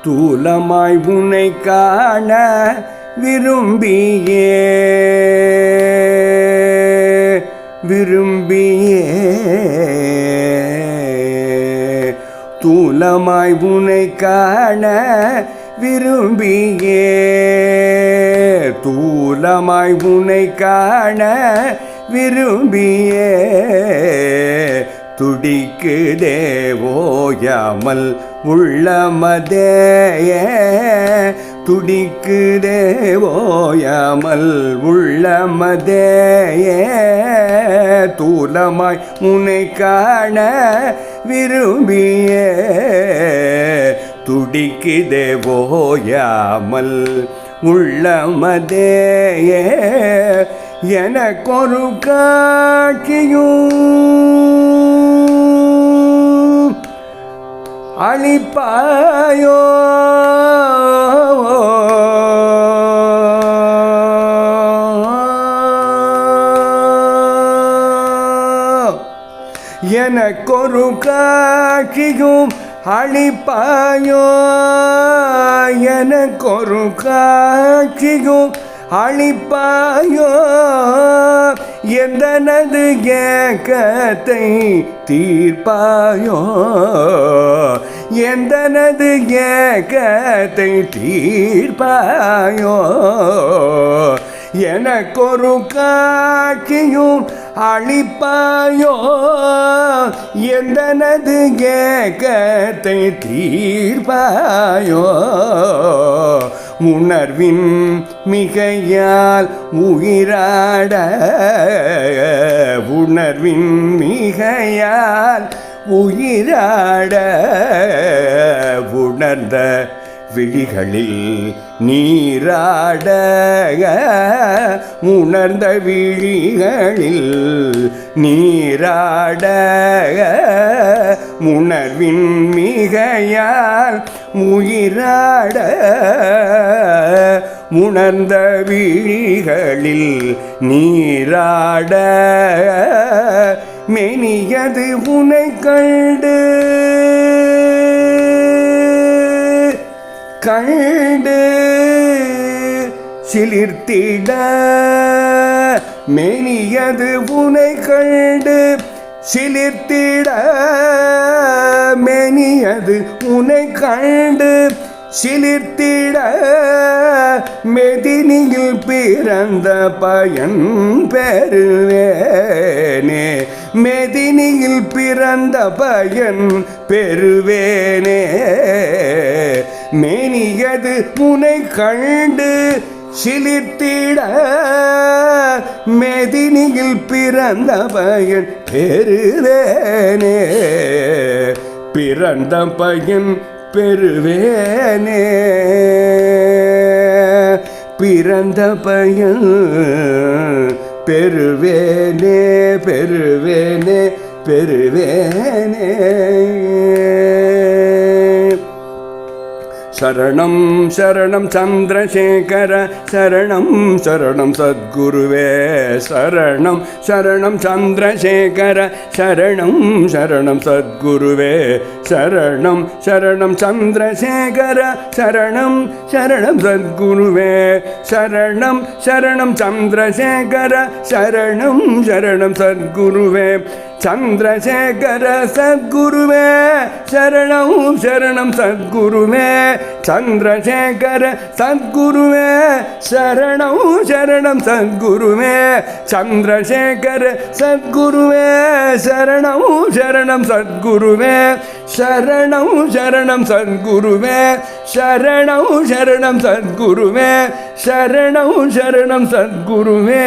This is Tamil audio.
தூலமாய் உன்னை காண விரும்பியே தூலமாய் உன்னை காண விரும்பியே தூலமாய் உன்னை காண விரும்பியே துடிக்குதே ஓயாமல் உள்ளமதேயே துடிக்குதே ஓயாமல் உள்ளமதேயே தூலமாய் உன்னை காண விரும்பியே துடிக்குதே ஓயாமல் உள்ளமதேயே எனக்கொரு காட்சியும் அளிப்பாயோ எனக்கொரு காட்சியும் அளிப்பாயோ எனக்கொரு காட்சியும் அளிப்பாயோ எந்தனது ஏக்கத்தை தீர்ப்பாயோ எந்தனது ஏக்கத்தை தீர்ப்பாயோ எனக்கொரு காட்சியும் அளிப்பாயோ எந்தனது ஏக்கத்தை தீர்ப்பாயோ உணர்வின் மிகையால் உயிராட உணர்வின் மிகையால் உயிராட உணர்ந்த விழிகளில் நீராட உணர்ந்த விழிகளில் நீராட உணர்வின் மிகையால் உயிராட உணர்ந்த விழிகளில் நீராட மெனியது உனை கண்டு கண்டு சிலிர்த்திட மெனியது உனை கண்டு சிலிர்த்திட மெனியது உனை கண்டு சிலிர்த்திட மெதினியில் பிறந்த பயன் பெறுவேனே மெதினியில் பிறந்த பயன் பெறுவேனே மேனியது உனை கண்டு சிலிர்த்திட மெதினியில் பிறந்த பயன் பெறுவேனே பிறந்த பயன் பெறுவேனே பிறந்த பயன் பெறுவேனே பெறுவேனே பெறுவேனே சரணம் சரணம் சந்திரசேகர சரணம் சரணம் சத்குருவே சரணம் சரணம் சந்திரசேகர சரணம் சரணம் சத்குருவே சரணம் சரணம் சந்திரசேகர சரணம் சரணம் சத்குருவே சரணம் சரணம் சந்திரசேகர சரணம் சரணம் சத்குருவே சந்திரசேகர சத்குருவே சரணம் சரணம் சத்குருவே சந்திரசேகர சத்குருவே சரணம் சரணம் சத்குருவே சந்திரசேகர சத்குருவே சரணம் சரணம் சத்குருவே சரணம் சரணம் சத்குருவே சரணம் சரணம் சத்குருவே சரணம் சரணம் சத்குருவே